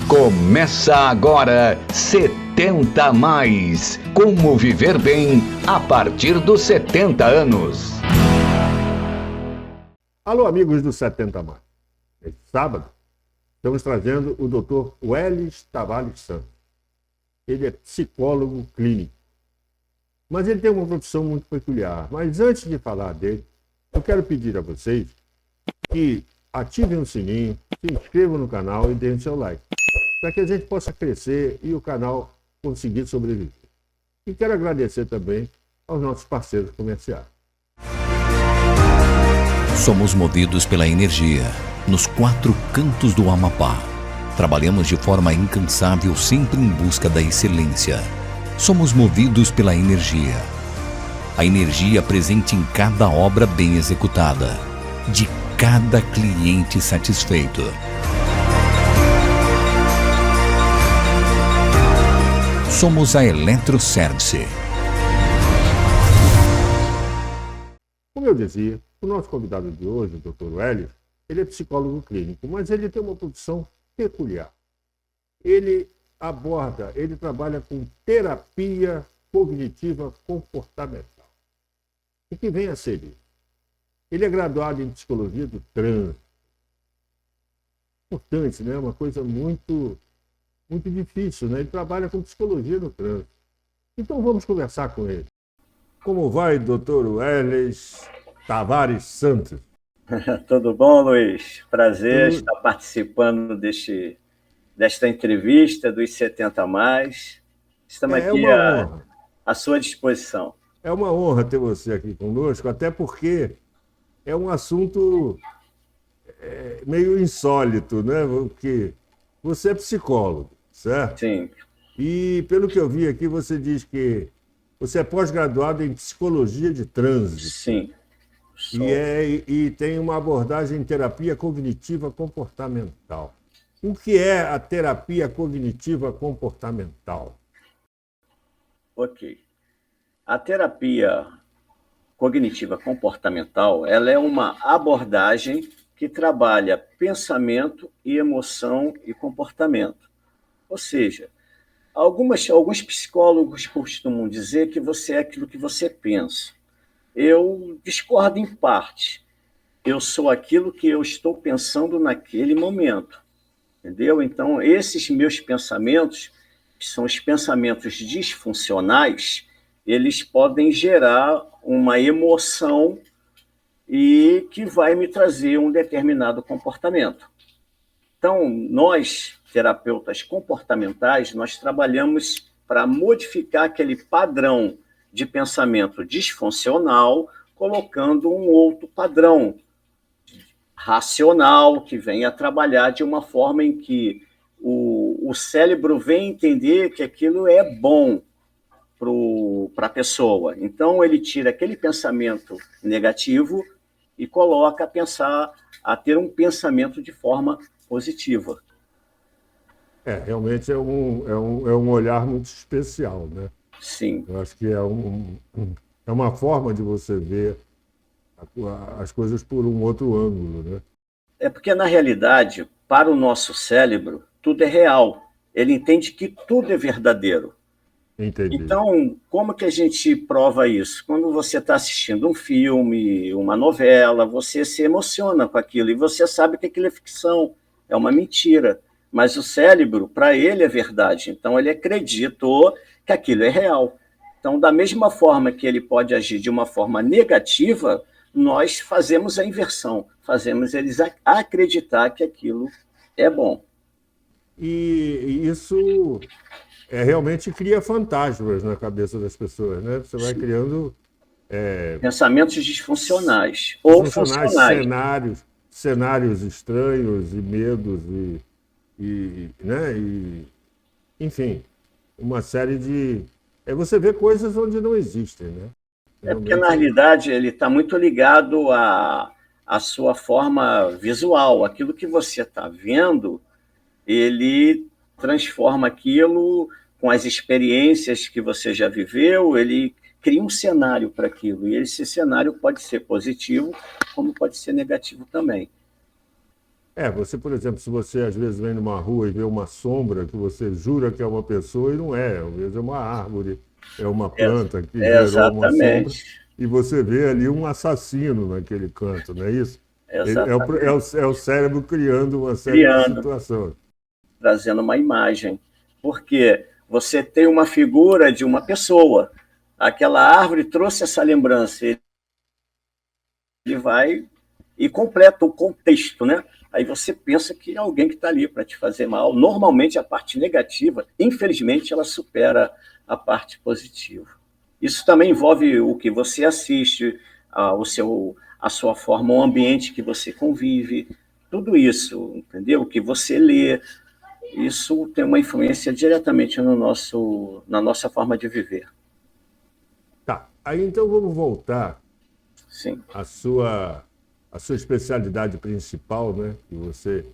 Começa agora 70 a mais. Como viver bem a partir dos 70 anos. Alô, amigos do 70 a mais. Neste sábado, estamos trazendo o Dr. Welles Tavares Santos. Ele é psicólogo clínico. Mas ele tem uma profissão muito peculiar. Mas antes de falar dele, eu quero pedir a vocês que ativem o sininho, se inscrevam no canal e deem seu like, para que a gente possa crescer e o canal conseguir sobreviver. E quero agradecer também aos nossos parceiros comerciais. Somos movidos pela energia, nos 4 cantos do Amapá. Trabalhamos de forma incansável, sempre em busca da excelência. Somos movidos pela energia. A energia presente em cada obra bem executada, de cada cliente satisfeito. Somos a Eletroservice. Como eu dizia, o nosso convidado de hoje, o Dr. Welles, ele é psicólogo clínico, mas ele tem uma profissão peculiar. Ele trabalha com terapia cognitiva comportamental. O que vem a ser isso? Ele é graduado em psicologia do trânsito. Importante, né? Uma coisa muito difícil, né? Ele trabalha com psicologia no trânsito. Então vamos conversar com ele. Como vai, Dr. Welles Tavares Santos? Tudo bom, Luiz? Prazer estar participando desta entrevista dos 70 a mais. Estamos aqui à sua disposição. É uma honra ter você aqui conosco, até porque é um assunto meio insólito, né? Porque você é psicólogo, certo? Sim. E pelo que eu vi aqui, você diz que você é pós-graduado em psicologia de trânsito. Sim. E tem uma abordagem em terapia cognitiva comportamental. O que é a terapia cognitiva comportamental? Ok. A terapia cognitiva comportamental, ela é uma abordagem que trabalha pensamento e emoção e comportamento. Ou seja, alguns psicólogos costumam dizer que você é aquilo que você pensa. Eu discordo em parte. Eu sou aquilo que eu estou pensando naquele momento. Entendeu? Então, esses meus pensamentos, que são os pensamentos disfuncionais, eles podem gerar uma emoção e que vai me trazer um determinado comportamento. Então, nós, terapeutas comportamentais, nós trabalhamos para modificar aquele padrão de pensamento disfuncional, colocando um outro padrão racional, que venha trabalhar de uma forma em que o cérebro vem entender que aquilo é bom para a pessoa. Então, ele tira aquele pensamento negativo e coloca a ter um pensamento de forma positiva. Realmente é um olhar muito especial, né? Sim. Eu acho que é uma forma de você ver as coisas por um outro ângulo, né? É porque, na realidade, para o nosso cérebro, tudo é real. Ele entende que tudo é verdadeiro. Entendi. Então, como que a gente prova isso? Quando você está assistindo um filme, uma novela, você se emociona com aquilo e você sabe que aquilo é ficção, é uma mentira. Mas o cérebro, para ele, é verdade. Então, ele acreditou que aquilo é real. Então, da mesma forma que ele pode agir de uma forma negativa, nós fazemos a inversão, fazemos eles acreditar que aquilo é bom. E isso realmente cria fantasmas na cabeça das pessoas, né? Você vai criando pensamentos disfuncionais ou funcionais. Cenários estranhos e medos enfim, uma série de... você vê coisas onde não existem, né? Porque, na realidade, ele está muito ligado à sua forma visual. Aquilo que você está vendo, ele transforma aquilo com as experiências que você já viveu, ele cria um cenário para aquilo. E esse cenário pode ser positivo, como pode ser negativo também. Você, por exemplo, se você às vezes vem numa rua e vê uma sombra que você jura que é uma pessoa e não é, às vezes é uma árvore, é uma planta que gerou uma sombra, Exatamente. e você vê ali um assassino naquele canto, não é isso? Exatamente. É o cérebro criando uma série de Criando, situações. trazendo uma imagem. Porque você tem uma figura de uma pessoa. Aquela árvore trouxe essa lembrança. Ele vai e completa o contexto, né? Aí você pensa que é alguém que está ali para te fazer mal. Normalmente a parte negativa, infelizmente, ela supera a parte positiva. Isso também envolve o que você assiste, a sua forma, o ambiente que você convive, tudo isso, entendeu? O que você lê, isso tem uma influência diretamente na nossa forma de viver. Tá, aí então vamos voltar Sim. à sua especialidade principal, né? Que você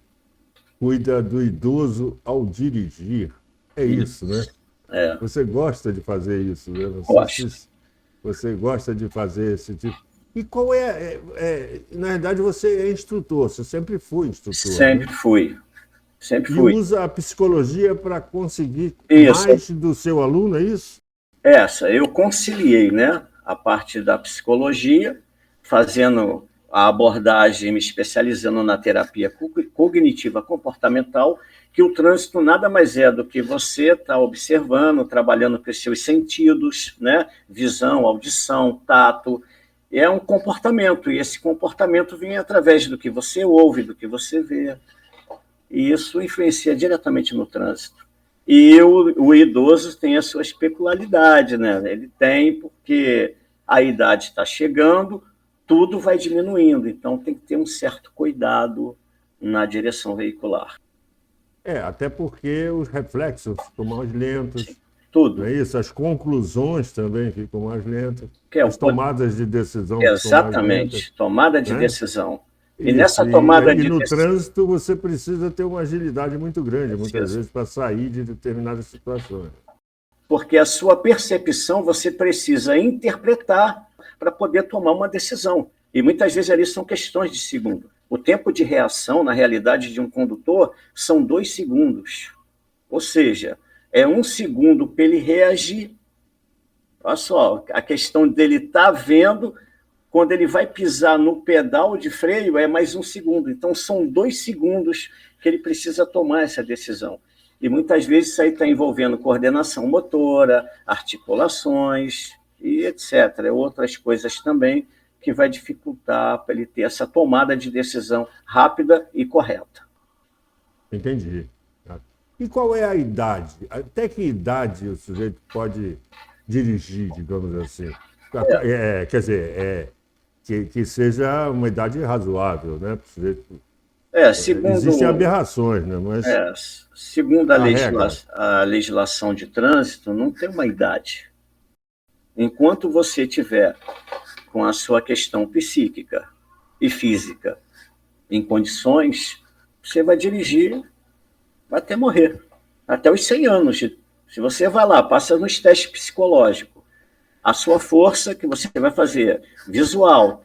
cuida do idoso ao dirigir. É isso, né? É, Você gosta de fazer isso, né? gosto. Você gosta de fazer esse tipo. E qual na verdade, você é instrutor, você sempre foi instrutor, Sempre né? fui. Sempre E fui. usa a psicologia para conseguir Isso. mais do seu aluno, é isso? Eu conciliei, né, a parte da psicologia, fazendo a abordagem, me especializando na terapia cognitiva comportamental, que o trânsito nada mais é do que você estar observando, trabalhando com os seus sentidos, né, visão, audição, tato, é um comportamento, e esse comportamento vem através do que você ouve, do que você vê, e isso influencia diretamente no trânsito. E o idoso tem as suas peculiaridades, né? Ele tem, porque a idade está chegando, tudo vai diminuindo, então tem que ter um certo cuidado na direção veicular. Até porque os reflexos ficam mais lentos, não Tudo. é isso? As conclusões também ficam mais lentas, Que é as tomadas de decisão ficam mais lentas, exatamente, tomada de né? decisão. E Isso, nessa tomada e de no decisão, trânsito você precisa ter uma agilidade muito grande, muitas vezes, para sair de determinadas situações. porque a sua percepção você precisa interpretar para poder tomar uma decisão. E muitas vezes ali são questões de segundo. O tempo de reação, na realidade, de um condutor são 2 segundos. Ou seja, é 1 segundo para ele reagir. Olha só, a questão dele estar vendo, quando ele vai pisar no pedal de freio, é mais 1 segundo. Então, são 2 segundos que ele precisa tomar essa decisão. E muitas vezes isso aí está envolvendo coordenação motora, articulações e etc. Outras coisas também que vai dificultar para ele ter essa tomada de decisão rápida e correta. Entendi. E qual é a idade? Até que idade o sujeito pode dirigir, digamos assim? Quer dizer, que seja uma idade razoável, né? Para o sujeito. Existem Segundo, aberrações, né? Mas segundo a regra. a legislação de trânsito, não tem uma idade. Enquanto você tiver com a sua questão psíquica e física em condições, você vai dirigir até morrer, até os 100 anos. Se você vai lá, passa nos testes psicológicos, a sua força que você vai fazer, visual,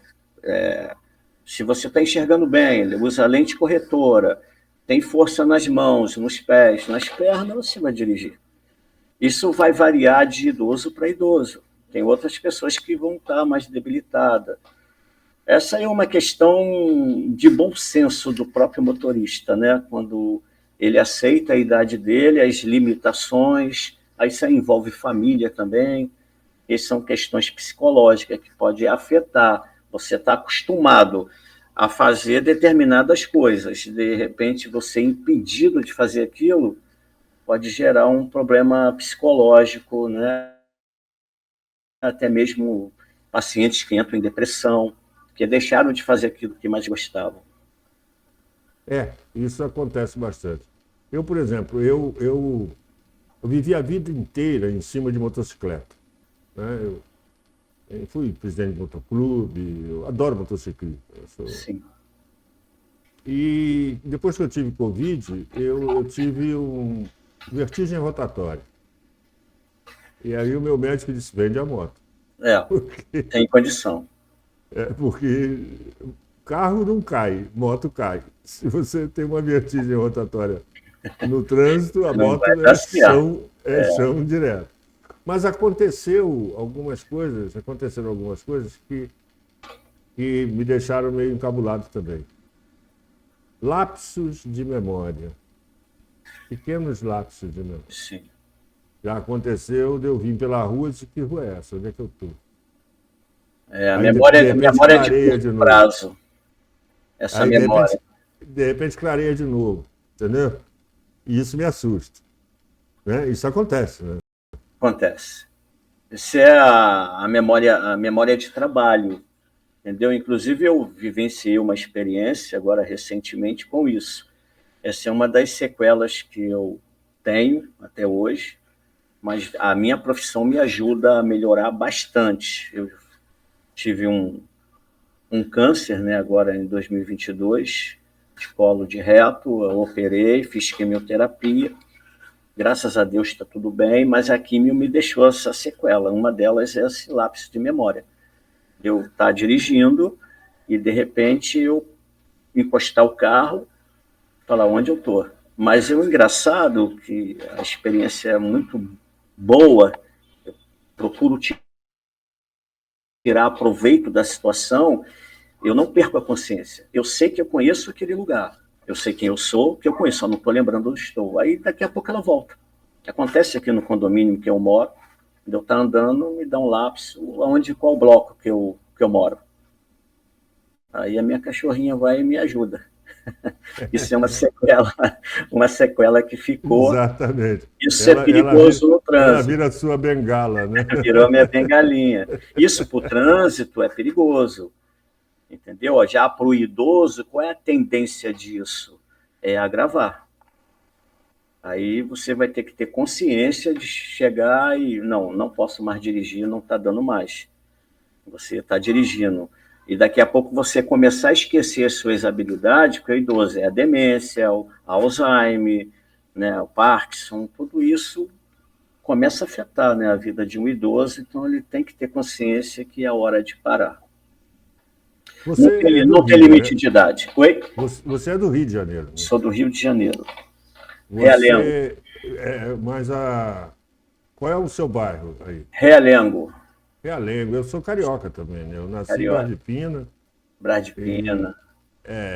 se você está enxergando bem, usa lente corretora, tem força nas mãos, nos pés, nas pernas, você vai dirigir. Isso vai variar de idoso para idoso. Tem outras pessoas que vão estar mais debilitadas. Essa é uma questão de bom senso do próprio motorista, né? Quando ele aceita a idade dele, as limitações, aí isso envolve família também, e são questões psicológicas que podem afetar. Você está acostumado a fazer determinadas coisas, de repente você impedido de fazer aquilo, pode gerar um problema psicológico, né? Até mesmo pacientes que entram em depressão, que deixaram de fazer aquilo que mais gostavam. Isso acontece bastante. Eu, por exemplo, eu vivi a vida inteira em cima de motocicleta, né? Eu fui presidente de motoclube, eu adoro motociclismo. Sim. E depois que eu tive Covid, eu tive vertigem rotatória. E aí o meu médico disse, vende a moto. Tem condição. Porque carro não cai, moto cai. Se você tem uma vertigem rotatória no trânsito, a moto é chão direto. Mas aconteceram algumas coisas que me deixaram meio encabulado também. Lapsos de memória. Pequenos lapsos de memória. Sim. Já aconteceu de eu vir pela rua e disse, que rua é essa? Onde é que eu estou? A memória de curto prazo. Essa aí, memória. De repente clareia de novo, entendeu? E isso me assusta. Né? Isso acontece, né? Acontece. Isso é a memória de trabalho, entendeu? Inclusive, eu vivenciei uma experiência agora recentemente com isso. Essa é uma das sequelas que eu tenho até hoje, mas a minha profissão me ajuda a melhorar bastante. Eu tive um câncer, né, agora em 2022, de colo de reto, eu operei, fiz quimioterapia, graças a Deus está tudo bem, mas a quimio me deixou essa sequela. Uma delas é esse lapso de memória. Eu estar dirigindo e, de repente, eu encostar o carro, falar onde eu estou. Mas o engraçado que a experiência é muito boa, eu procuro tirar proveito da situação, eu não perco a consciência. Eu sei que eu conheço aquele lugar. Eu sei quem eu sou, que eu conheço, só não estou lembrando onde estou. Aí, daqui a pouco, ela volta. Acontece aqui no condomínio que eu moro, quando eu estou andando, me dá um lapso, qual bloco que eu moro. Aí a minha cachorrinha vai e me ajuda. Isso é uma sequela que ficou. Exatamente. Isso é perigoso no trânsito. Ela vira a sua bengala, né? Virou a minha bengalinha. Isso para o trânsito é perigoso. Entendeu? Já para o idoso, qual é a tendência disso? É agravar. Aí você vai ter que ter consciência de chegar e não posso mais dirigir, não está dando mais. Você está dirigindo. E daqui a pouco você começar a esquecer as suas habilidades, porque o idoso é a demência, o Alzheimer, né, o Parkinson, tudo isso começa a afetar, né, a vida de um idoso, então ele tem que ter consciência que é hora de parar. Não tem limite, né, de idade. Oi? Você é do Rio de Janeiro. Né? Sou do Rio de Janeiro. Realengo. Qual é o seu bairro aí? Realengo. Realengo. Eu sou carioca também, né? Eu nasci em Brás de Pina.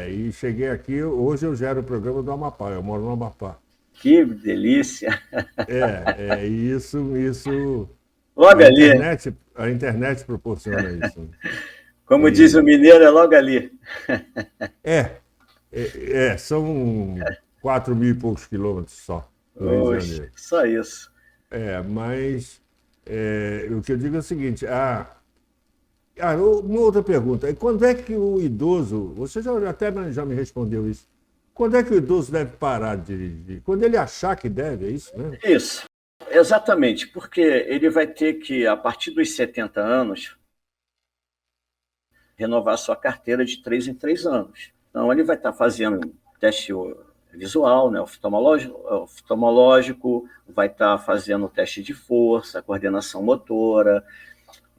E cheguei aqui, hoje eu gero o programa do Amapá, eu moro no Amapá. Que delícia! Isso... Logo ali. A internet proporciona isso. Né? Como diz o mineiro, é logo ali. São 4.000 e poucos quilômetros só. Oxe, só isso. Mas o que eu digo é o seguinte, uma outra pergunta, quando é que o idoso, você já me respondeu isso, quando é que o idoso deve parar de dirigir? Quando ele achar que deve, é isso mesmo? Isso, exatamente, porque ele vai ter que, a partir dos 70 anos, renovar sua carteira de 3 em 3 anos. Então, ele vai estar fazendo teste visual, né, oftalmológico, vai estar fazendo teste de força, coordenação motora,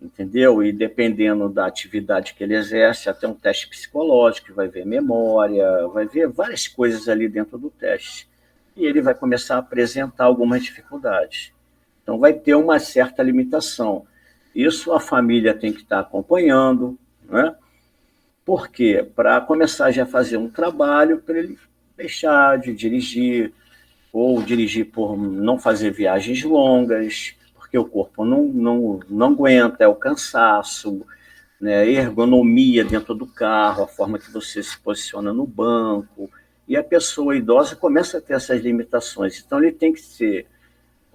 entendeu? E dependendo da atividade que ele exerce, até um teste psicológico, vai ver memória, vai ver várias coisas ali dentro do teste. E ele vai começar a apresentar algumas dificuldades. Então, vai ter uma certa limitação. Isso a família tem que estar acompanhando, né? Por quê? Para começar já a fazer um trabalho para ele deixar de dirigir, ou dirigir por não fazer viagens longas, porque o corpo não aguenta, é o cansaço, né? A ergonomia dentro do carro, a forma que você se posiciona no banco, e a pessoa idosa começa a ter essas limitações. Então, ele tem que ter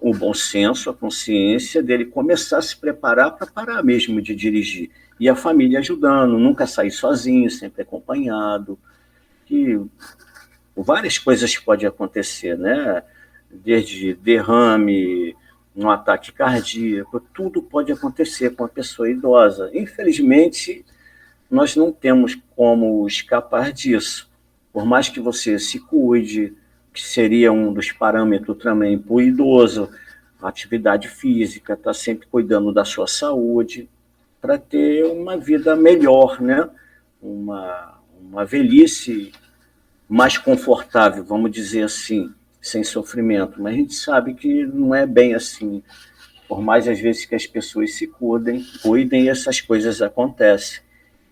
o bom senso, a consciência dele começar a se preparar para parar mesmo de dirigir. E a família ajudando, nunca sair sozinho, sempre acompanhado. Que várias coisas podem acontecer, né? Desde derrame, um ataque cardíaco, tudo pode acontecer com a pessoa idosa. Infelizmente, nós não temos como escapar disso. Por mais que você se cuide, que seria um dos parâmetros também para o idoso, a atividade física, estar sempre cuidando da sua saúde, para ter uma vida melhor, né? uma velhice mais confortável, vamos dizer assim, sem sofrimento. Mas a gente sabe que não é bem assim. Por mais às vezes que as pessoas se cuidem, essas coisas acontecem.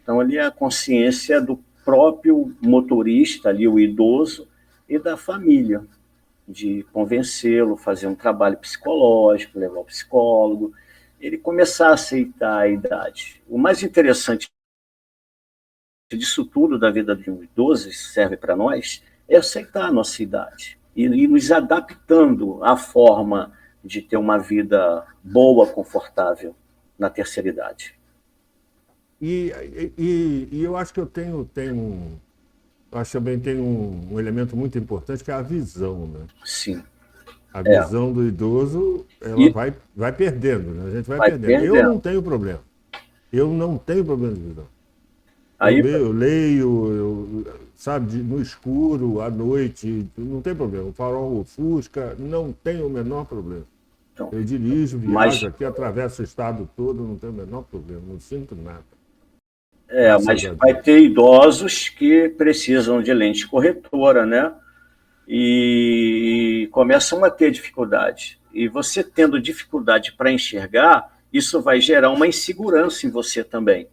Então ali é a consciência do próprio motorista, ali o idoso, e da família, de convencê-lo, fazer um trabalho psicológico, levar ao psicólogo, ele começar a aceitar a idade. O mais interessante disso tudo da vida de um idoso, isso serve para nós, é aceitar a nossa idade e nos adaptando à forma de ter uma vida boa, confortável na terceira idade. E eu acho que eu acho que também tem um elemento muito importante, que é a visão, né? Sim. A visão do idoso, ela vai perdendo, né? A gente vai perdendo. Eu não tenho problema. Eu não tenho problema de visão. Eu leio, sabe, no escuro, à noite, não tem problema. O farol ofusca, não tem o menor problema. Então, eu dirijo, viajo aqui, atravesso o estado todo, não tem o menor problema, não sinto nada. Mas vai ter idosos que precisam de lente corretora, né? E começam a ter dificuldade. E você tendo dificuldade para enxergar, isso vai gerar uma insegurança em você também.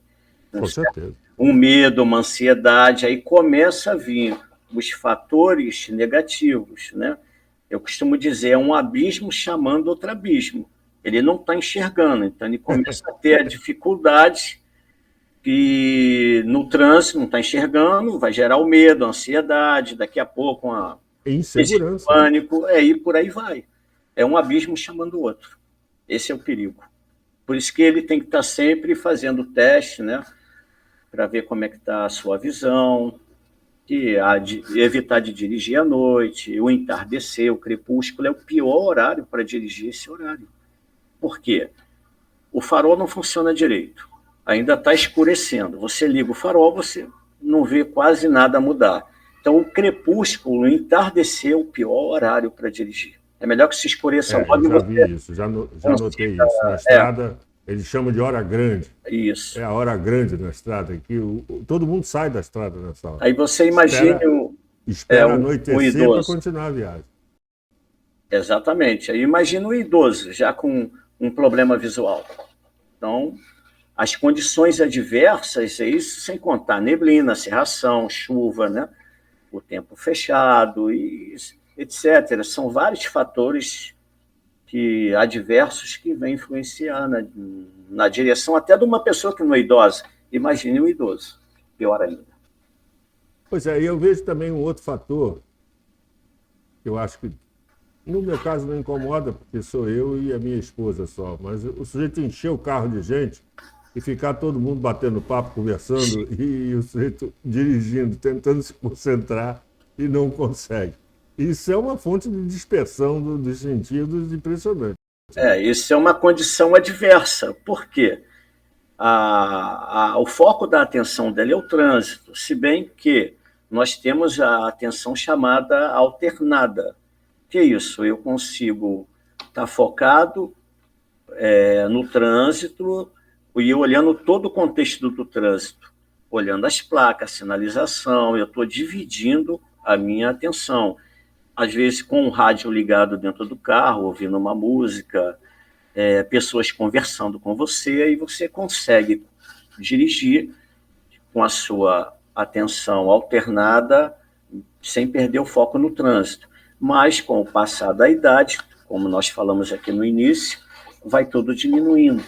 Com certeza. Um medo, uma ansiedade, aí começa a vir os fatores negativos, né? Eu costumo dizer, é um abismo chamando outro abismo. Ele não está enxergando, então ele começa a ter a dificuldade que no trânsito não está enxergando, vai gerar o medo, a ansiedade, daqui a pouco uma insegurança, pânico, e por aí vai. É um abismo chamando o outro. Esse é o perigo. Por isso que ele tem que estar sempre fazendo teste, né? Para ver como é que está a sua visão, evitar de dirigir à noite, o entardecer, o crepúsculo é o pior horário para dirigir esse horário. Por quê? O farol não funciona direito, ainda está escurecendo. Você liga o farol, você não vê quase nada mudar. Então, o crepúsculo, o entardecer é o pior horário para dirigir. É melhor que se escureça logo. Eu já vi isso, já notei isso. Na estrada, eles chamam de hora grande. Isso. É a hora grande na estrada, que todo mundo sai da estrada nessa hora. Aí você imagina espera anoitecer para continuar a viagem. Exatamente. Aí imagina o idoso já com um problema visual. Então, as condições adversas, é isso sem contar neblina, cerração, chuva, né? O tempo fechado, etc. São vários fatores adversos que vêm influenciar na direção até de uma pessoa que não é idosa. Imagine o idoso, pior ainda. Pois é, e eu vejo também um outro fator, que eu acho que, no meu caso, não incomoda, porque sou eu e a minha esposa só, mas o sujeito encher o carro de gente e ficar todo mundo batendo papo, conversando, e o sujeito dirigindo, tentando se concentrar e não consegue. Isso é uma fonte de dispersão dos sentidos impressionante. Isso é uma condição adversa. Por quê? O foco da atenção dele é o trânsito, se bem que nós temos a atenção chamada alternada. Que é isso? Eu consigo estar focado no trânsito e olhando todo o contexto do trânsito, olhando as placas, sinalização, eu estou dividindo a minha atenção. Às vezes com o rádio ligado dentro do carro, ouvindo uma música, pessoas conversando com você, e você consegue dirigir com a sua atenção alternada, sem perder o foco no trânsito. Mas com o passar da idade, como nós falamos aqui no início, vai tudo diminuindo.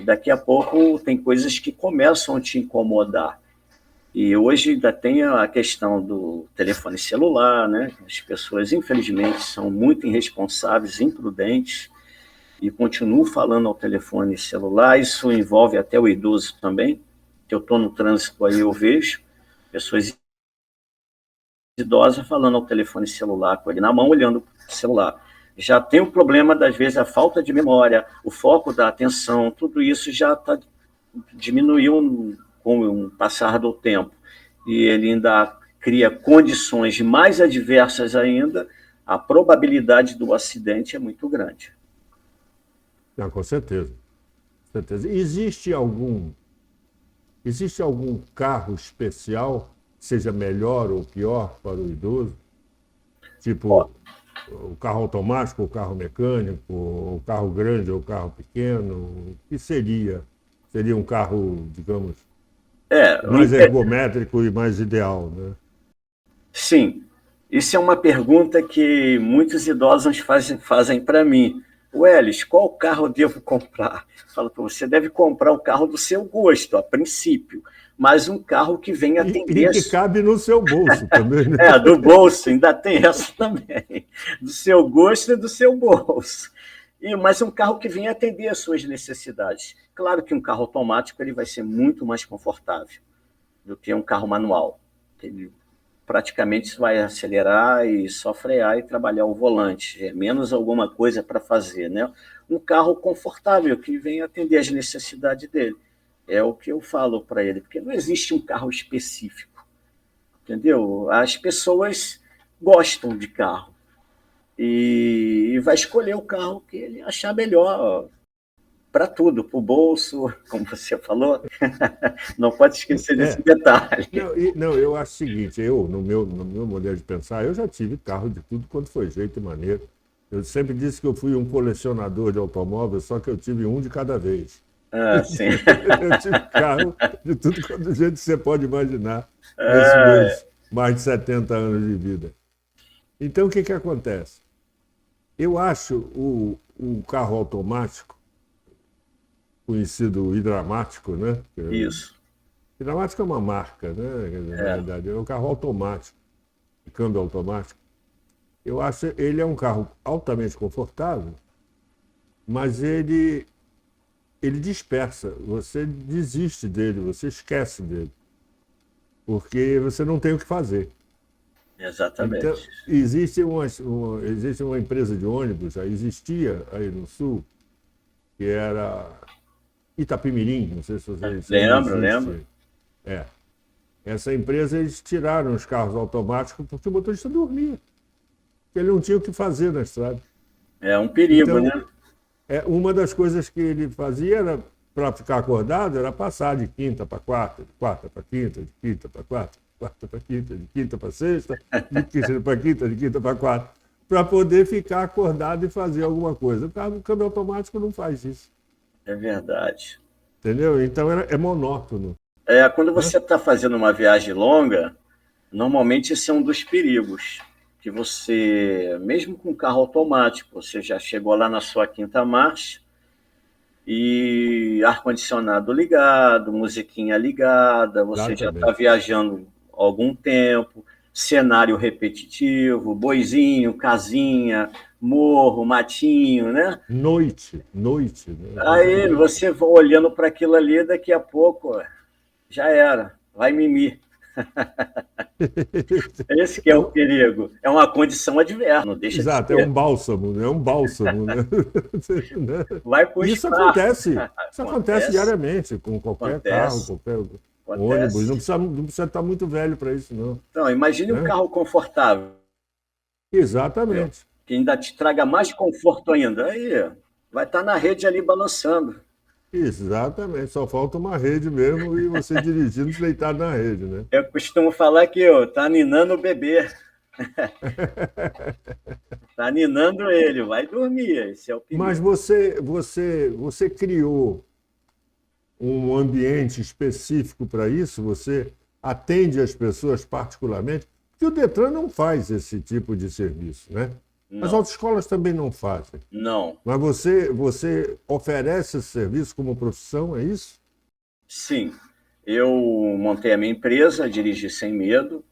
Daqui a pouco tem coisas que começam a te incomodar. E hoje ainda tem a questão do telefone celular, né? As pessoas, infelizmente, são muito irresponsáveis, imprudentes, e continuam falando ao telefone celular. Isso envolve até o idoso também, que eu estou no trânsito aí, eu vejo pessoas idosas falando ao telefone celular, com ele na mão, olhando para o celular. Já tem o problema, das vezes, a falta de memória, o foco da atenção, tudo isso já diminuiu com o passar do tempo, e ele ainda cria condições mais adversas ainda, a probabilidade do acidente é muito grande. Com certeza. Existe algum carro especial seja melhor ou pior para o idoso? Tipo, o carro automático, o carro mecânico, o carro grande ou o carro pequeno? O que seria? Seria um carro, digamos, mais ergométrico e mais ideal, né? Sim, isso é uma pergunta que muitos idosos fazem para mim. Welles, qual carro eu devo comprar? Falo para você, deve comprar o carro do seu gosto, a princípio, mas um carro que venha atender... E que cabe no seu bolso também, né? Do bolso, ainda tem essa também. Do seu gosto e do seu bolso. Mas um carro que venha atender às suas necessidades. Claro que um carro automático ele vai ser muito mais confortável do que um carro manual. Ele praticamente vai acelerar e só frear e trabalhar o volante. É menos alguma coisa para fazer, né? Um carro confortável que venha atender às necessidades dele. É o que eu falo para ele, porque não existe um carro específico, entendeu? As pessoas gostam de carro e vai escolher o carro que ele achar melhor para tudo, para o bolso, como você falou. Não pode esquecer desse detalhe. Eu acho o seguinte, no meu modelo de pensar, eu já tive carro de tudo quanto foi jeito e maneiro. Eu sempre disse que eu fui um colecionador de automóveis, só que eu tive um de cada vez. Sim. Eu tive carro de tudo quanto jeito que você pode imaginar nesses meus mais de 70 anos de vida. Então, o que acontece? Eu acho o carro automático, conhecido hidramático, né? Isso. Hidramático é uma marca, né? Na verdade, é um carro automático, de câmbio automático. Eu acho que ele é um carro altamente confortável, mas ele dispersa. Você desiste dele, você esquece dele, porque você não tem o que fazer. Exatamente. Então, existe uma empresa de ônibus, já existia aí no Sul, que era Itapemirim, não sei se vocês lembro. Essa empresa, eles tiraram os carros automáticos porque o motorista dormia. Ele não tinha o que fazer na estrada. É um perigo, então, né? Uma das coisas que ele fazia era, para ficar acordado, era passar de quinta para quarta, de quarta para quinta, de quinta para quarta, de quarta para quinta, de quinta para sexta, de quinta para quinta, de quinta para quarta, para poder ficar acordado e fazer alguma coisa. O câmbio automático não faz isso. É verdade. Entendeu? Então é monótono. Quando você está fazendo uma viagem longa, normalmente esse é um dos perigos. Que você, mesmo com carro automático, você já chegou lá na sua quinta marcha e ar-condicionado ligado, musiquinha ligada, você já está viajando há algum tempo, cenário repetitivo, boizinho, casinha, morro, matinho, né? Noite. Né? Aí você vai olhando para aquilo ali, daqui a pouco já era, vai mimir. Esse que é o perigo. É uma condição adversa, não deixa Exato, de ser. é um bálsamo, né? Vai pro Isso acontece diariamente com qualquer carro, qualquer ônibus. Não precisa estar muito velho para isso, não. Então, imagine um carro confortável. Exatamente. Que ainda te traga mais conforto ainda. Aí vai estar na rede ali balançando. Exatamente, só falta uma rede mesmo e você dirigindo deitado na rede, né? Eu costumo falar que tá ninando o bebê. Tá ninando ele, vai dormir, esse é o perigo. Mas você criou um ambiente específico para isso? Você atende as pessoas particularmente? Porque o Detran não faz esse tipo de serviço, né? Não. As autoescolas também não fazem. Não. Mas você oferece esse serviço como profissão, é isso? Sim. Eu montei a minha empresa, Dirigir Sem Medo,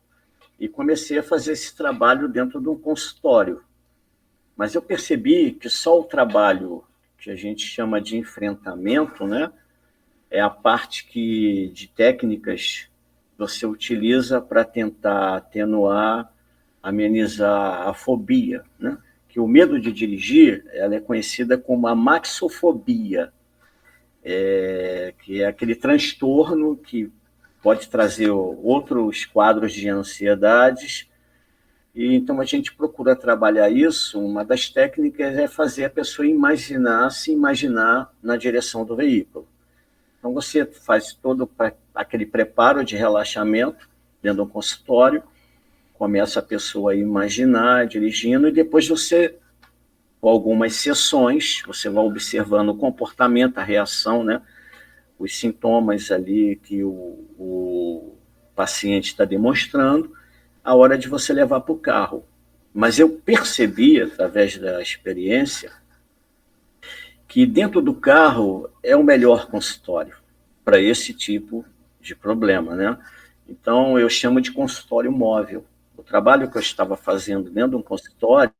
e comecei a fazer esse trabalho dentro de um consultório. Mas eu percebi que só o trabalho que a gente chama de enfrentamento, né, é a parte de técnicas você utiliza para tentar atenuar, amenizar a fobia, né? Que o medo de dirigir, ela é conhecida como a maxofobia, que é aquele transtorno que pode trazer outros quadros de ansiedades. E então a gente procura trabalhar isso. Uma das técnicas é fazer a pessoa se imaginar na direção do veículo. Então você faz todo aquele preparo de relaxamento, dentro de um consultório, começa a pessoa a imaginar, dirigindo, e depois você, com algumas sessões, você vai observando o comportamento, a reação, né? Os sintomas ali que o paciente está demonstrando, a hora de você levar para o carro. Mas eu percebi, através da experiência, que dentro do carro é o melhor consultório para esse tipo de problema, né? Então, eu chamo de consultório móvel. O trabalho que eu estava fazendo dentro de um consultório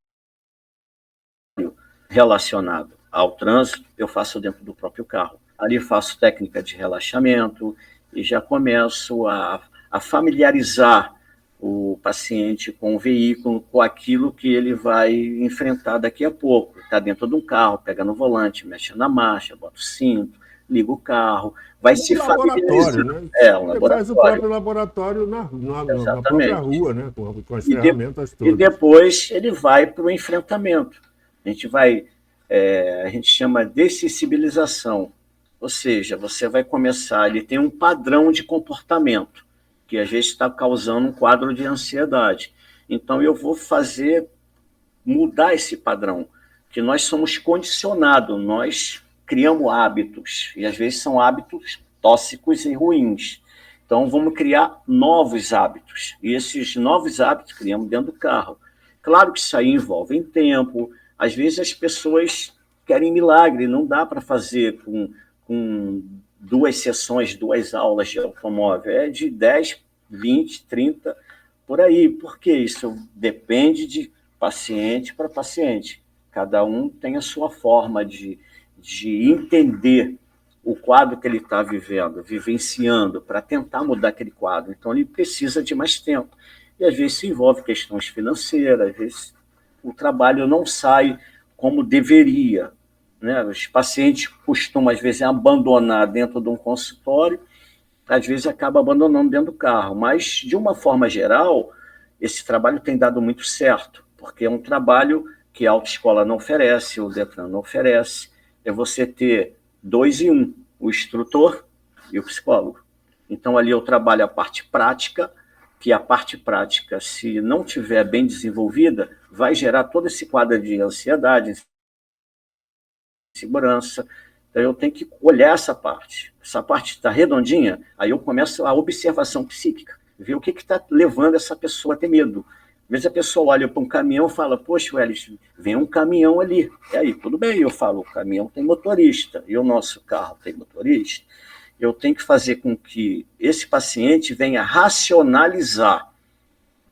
relacionado ao trânsito, eu faço dentro do próprio carro. Ali faço técnica de relaxamento e já começo a familiarizar o paciente com o veículo, com aquilo que ele vai enfrentar daqui a pouco. Está dentro de um carro, pega no volante, mexe na marcha, bota o cinto, liga o carro, vai se familiarizando. Né? Um laboratório. Faz o próprio laboratório na própria rua, né? Com as ferramentas todas. E depois ele vai para o enfrentamento. A gente chama de sensibilização. Ou seja, você vai começar, ele tem um padrão de comportamento, que às vezes está causando um quadro de ansiedade. Então, eu vou mudar esse padrão, que nós somos condicionados, nós criamos hábitos, e às vezes são hábitos tóxicos e ruins. Então, vamos criar novos hábitos, e esses novos hábitos criamos dentro do carro. Claro que isso aí envolve tempo, às vezes as pessoas querem milagre, não dá para fazer com 2 sessões, 2 aulas de automóvel, é de 10, 20, 30, por aí. Por quê? Isso depende de paciente para paciente. Cada um tem a sua forma de entender o quadro que ele está vivendo, vivenciando, para tentar mudar aquele quadro. Então, ele precisa de mais tempo. E, às vezes, isso envolve questões financeiras, às vezes o trabalho não sai como deveria, né? Os pacientes costumam, às vezes, abandonar dentro de um consultório, às vezes acaba abandonando dentro do carro. Mas, de uma forma geral, esse trabalho tem dado muito certo, porque é um trabalho que a autoescola não oferece, o Detran não oferece, é você ter 2 em 1, o instrutor e o psicólogo. Então, ali eu trabalho a parte prática, que a parte prática, se não tiver bem desenvolvida, vai gerar todo esse quadro de ansiedade, segurança. Então, eu tenho que olhar essa parte. Essa parte está redondinha, aí eu começo a observação psíquica, ver o que está levando essa pessoa a ter medo. Às vezes a pessoa olha para um caminhão e fala, poxa, Welles, vem um caminhão ali. E aí, tudo bem, eu falo, o caminhão tem motorista, e o nosso carro tem motorista. Eu tenho que fazer com que esse paciente venha racionalizar,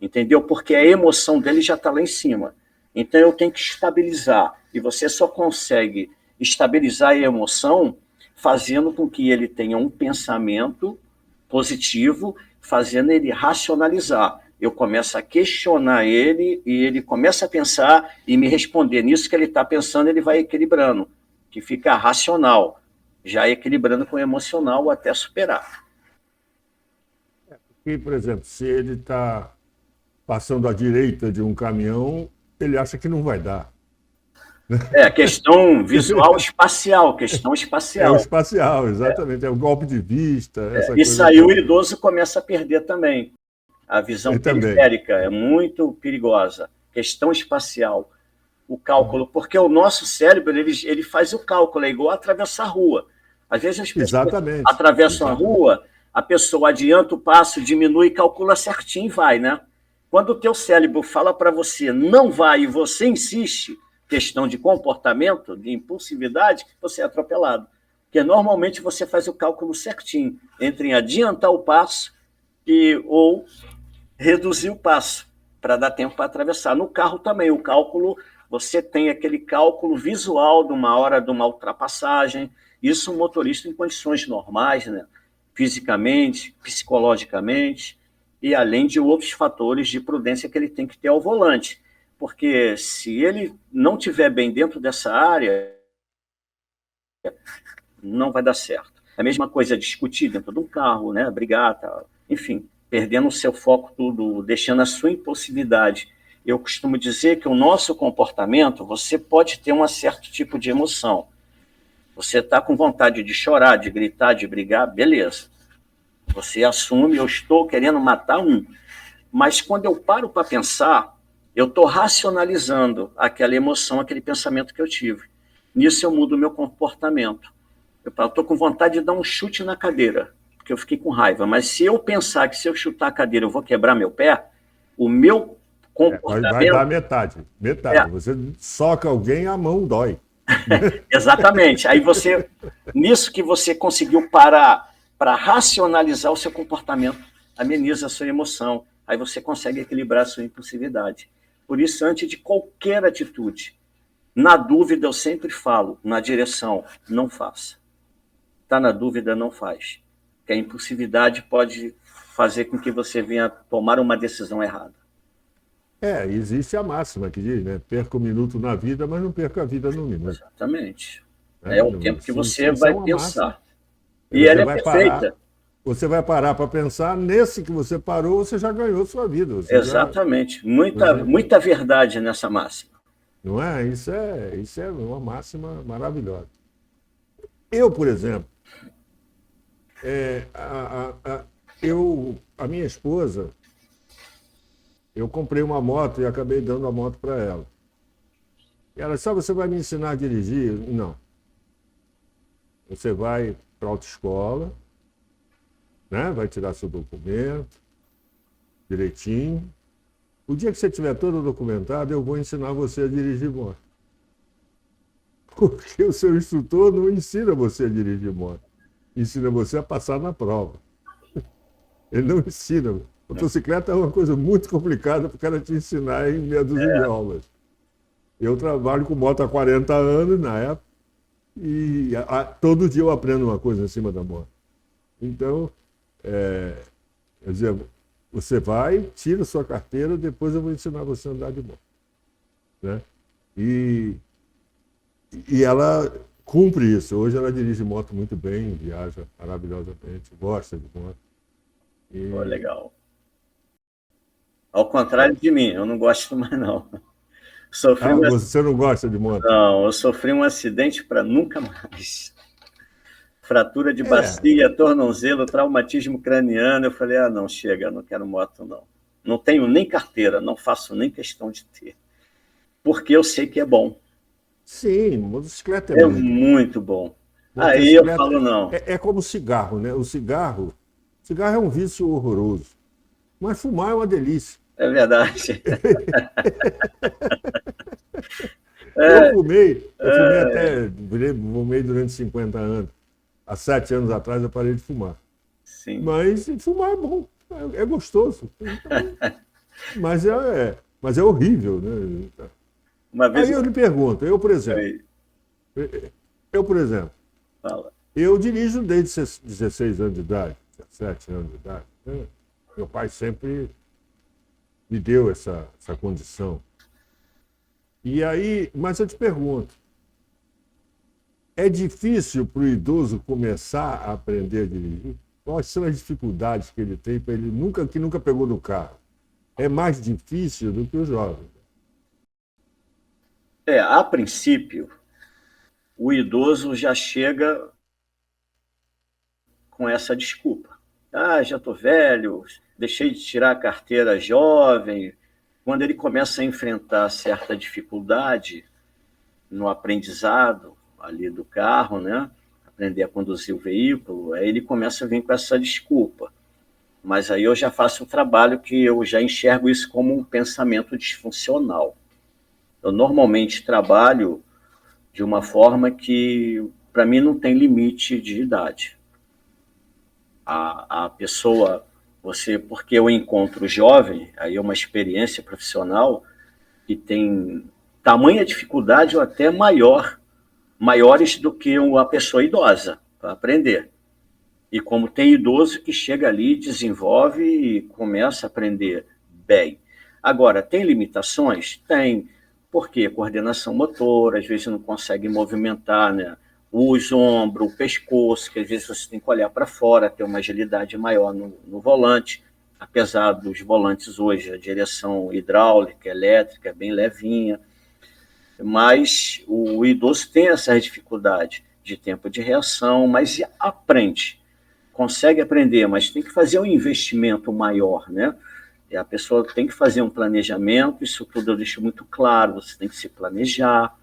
entendeu? Porque a emoção dele já está lá em cima. Então, eu tenho que estabilizar. E você só consegue estabilizar a emoção fazendo com que ele tenha um pensamento positivo, fazendo ele racionalizar. Eu começo a questionar ele e ele começa a pensar e me responder. Nisso que ele está pensando, ele vai equilibrando, que fica racional, já equilibrando com o emocional até superar. E, por exemplo, se ele está passando à direita de um caminhão, ele acha que não vai dar. Questão visual espacial, questão espacial. É o espacial, exatamente. É o golpe de vista. Essa Isso coisa aí toda. o idoso começa a perder também. A visão periférica é muito perigosa. Questão espacial. O cálculo, porque o nosso cérebro ele faz o cálculo, é igual atravessar a rua. Às vezes as pessoas atravessam a rua, a pessoa adianta o passo, diminui, calcula certinho e vai, né? Quando o teu cérebro fala para você não vai e você insiste, questão de comportamento, de impulsividade, você é atropelado. Porque normalmente você faz o cálculo certinho entre adiantar o passo ou reduzir o passo, para dar tempo para atravessar. No carro também, o cálculo, você tem aquele cálculo visual de uma hora de uma ultrapassagem. Isso o motorista em condições normais, né? Fisicamente, psicologicamente, e além de outros fatores de prudência que ele tem que ter ao volante. Porque se ele não estiver bem dentro dessa área, não vai dar certo. É a mesma coisa discutir dentro de um carro, né? Brigar, tal. Enfim, perdendo o seu foco tudo, deixando a sua impulsividade. Eu costumo dizer que o nosso comportamento, você pode ter um certo tipo de emoção. Você está com vontade de chorar, de gritar, de brigar, beleza. Você assume, eu estou querendo matar um. Mas quando eu paro para pensar, eu estou racionalizando aquela emoção, aquele pensamento que eu tive. Nisso eu mudo o meu comportamento. Eu estou com vontade de dar um chute na cadeira, porque eu fiquei com raiva. Mas se eu pensar que se eu chutar a cadeira eu vou quebrar meu pé, o meu comportamento... Vai dar metade. Metade. Você soca alguém, a mão dói. Exatamente. Aí você, nisso que você conseguiu parar para racionalizar o seu comportamento, ameniza a sua emoção. Aí você consegue equilibrar a sua impulsividade. Por isso, antes de qualquer atitude, na dúvida, eu sempre falo, na direção, não faça. Está na dúvida, não faz. Porque a impulsividade pode fazer com que você venha tomar uma decisão errada. Existe a máxima que diz, né? Perca um minuto na vida, mas não perca a vida num minuto. Exatamente. É o tempo que você vai pensar. E ela é perfeita. Você vai parar para pensar, nesse que você parou, você já ganhou sua vida. Exatamente. Muita verdade nessa máxima. Não é? Isso é uma máxima maravilhosa. Eu, por exemplo, a minha esposa, eu comprei uma moto e acabei dando a moto para ela. E ela disse, você vai me ensinar a dirigir? Não. Você vai para a autoescola, né? Vai tirar seu documento direitinho. O dia que você tiver todo documentado, eu vou ensinar você a dirigir moto. Porque o seu instrutor não ensina você a dirigir moto. Ensina você a passar na prova. Ele não ensina. Motocicleta é uma coisa muito complicada para o cara te ensinar em meia dúzia de aulas. Eu trabalho com moto há 40 anos, na época, e todo dia eu aprendo uma coisa em cima da moto. Então, quer dizer, você vai, tira sua carteira, depois eu vou ensinar você a andar de moto. Né? E ela cumpre isso. Hoje ela dirige moto muito bem, viaja maravilhosamente, gosta de moto. Legal. Ao contrário de mim, eu não gosto mais, não. Você não gosta de moto? Não, eu sofri um acidente para nunca mais. Fratura de bacia, tornozelo, traumatismo craniano. Eu falei, não, chega, não quero moto, não. Não tenho nem carteira, não faço nem questão de ter. Porque eu sei que é bom. Sim, motocicleta é muito bom. Aí eu falo, não. É como cigarro, né? O cigarro é um vício horroroso. Mas fumar é uma delícia. É verdade. Eu fumei durante 50 anos. Há 7 anos atrás eu parei de fumar. Sim. Mas fumar é bom, é gostoso. Então, mas é horrível, né? Aí eu lhe pergunto, eu, por exemplo, Fala. Eu dirijo desde 16 anos de idade, 17 anos de idade. Né? Meu pai sempre me deu essa condição. E aí, mas eu te pergunto, é difícil para o idoso começar a aprender a dirigir? Quais são as dificuldades que ele tem para ele que nunca pegou no carro? É mais difícil do que o jovem. A princípio, o idoso já chega com essa desculpa. Já estou velho, deixei de tirar a carteira jovem. Quando ele começa a enfrentar certa dificuldade no aprendizado ali do carro, né? Aprender a conduzir o veículo, aí ele começa a vir com essa desculpa. Mas aí eu já faço um trabalho que eu já enxergo isso como um pensamento disfuncional. Eu normalmente trabalho de uma forma que, para mim, não tem limite de idade. A pessoa, porque eu encontro jovem, aí é uma experiência profissional que tem tamanha dificuldade ou até maiores do que uma pessoa idosa para aprender. E como tem idoso que chega ali, desenvolve e começa a aprender bem. Agora, tem limitações? Tem. Por quê? Coordenação motora, às vezes não consegue movimentar, né? Os ombros, o pescoço, que às vezes você tem que olhar para fora, ter uma agilidade maior no volante. Apesar dos volantes hoje, a direção hidráulica, elétrica, é bem levinha. Mas o idoso tem essa dificuldade de tempo de reação, mas aprende. consegue aprender, mas tem que fazer um investimento maior, né? E a pessoa tem que fazer um planejamento, isso tudo eu deixo muito claro, você tem que se planejar,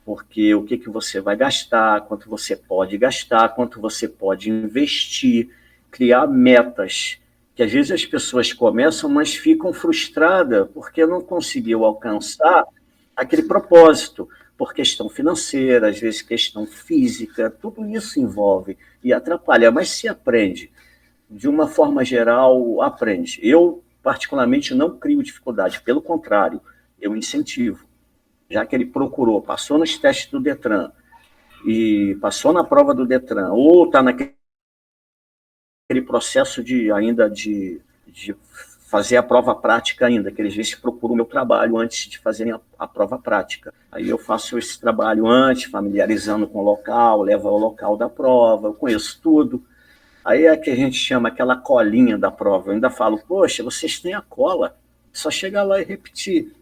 porque o que você vai gastar, quanto você pode gastar, quanto você pode investir, criar metas, que às vezes as pessoas começam, mas ficam frustradas porque não conseguiu alcançar aquele propósito, por questão financeira, às vezes questão física, tudo isso envolve e atrapalha, mas se aprende. De uma forma geral, aprende. Eu, particularmente, não crio dificuldade, pelo contrário, eu incentivo. Já que ele procurou, passou nos testes do Detran e passou na prova do Detran, ou está naquele processo de fazer a prova prática ainda, que eles às vezes procuram o meu trabalho antes de fazerem a prova prática. Aí eu faço esse trabalho antes, familiarizando com o local, levo ao local da prova, eu conheço tudo. Aí é que a gente chama aquela colinha da prova. Eu ainda falo, poxa, vocês têm a cola, só chegar lá e repetir.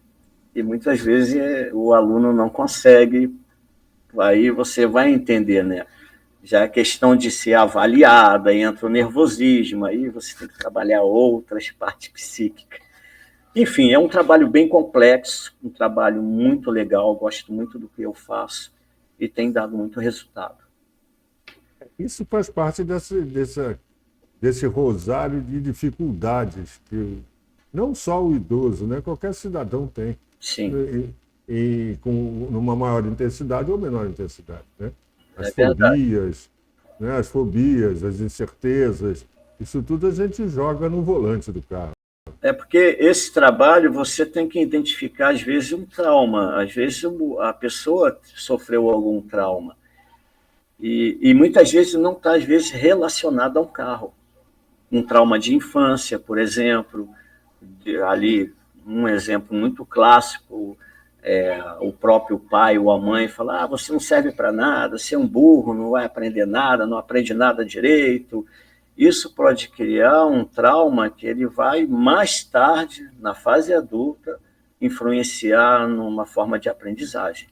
E muitas vezes o aluno não consegue, aí você vai entender, né? Já é questão de ser avaliada, entra o nervosismo, aí você tem que trabalhar outras partes psíquicas. Enfim, é um trabalho bem complexo, um trabalho muito legal, gosto muito do que eu faço e tem dado muito resultado. Isso faz parte desse rosário de dificuldades que não só o idoso, né? Qualquer cidadão tem. Sim. Numa maior intensidade ou menor intensidade, né? As verdade. fobias, né? As fobias, as incertezas, isso tudo a gente joga no volante do carro. É porque esse trabalho você tem que identificar, às vezes, um trauma. Às vezes a pessoa sofreu algum trauma. E muitas vezes não está, às vezes, relacionado a um carro. Um trauma de infância, por exemplo. Ali, um exemplo muito clássico, o próprio pai ou a mãe fala, você não serve para nada, você é um burro, não vai aprender nada, não aprende nada direito. Isso pode criar um trauma que ele vai, mais tarde, na fase adulta, influenciar numa forma de aprendizagem.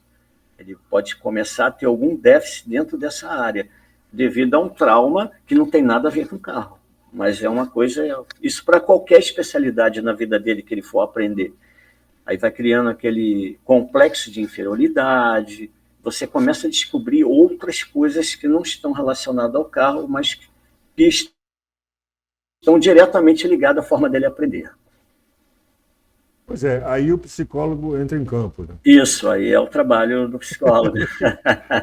Ele pode começar a ter algum déficit dentro dessa área, devido a um trauma que não tem nada a ver com o carro. Mas é uma coisa, isso para qualquer especialidade na vida dele que ele for aprender. Aí vai criando aquele complexo de inferioridade, você começa a descobrir outras coisas que não estão relacionadas ao carro, mas que estão diretamente ligadas à forma dele aprender. Pois é, aí o psicólogo entra em campo, né? Isso, aí é o trabalho do psicólogo.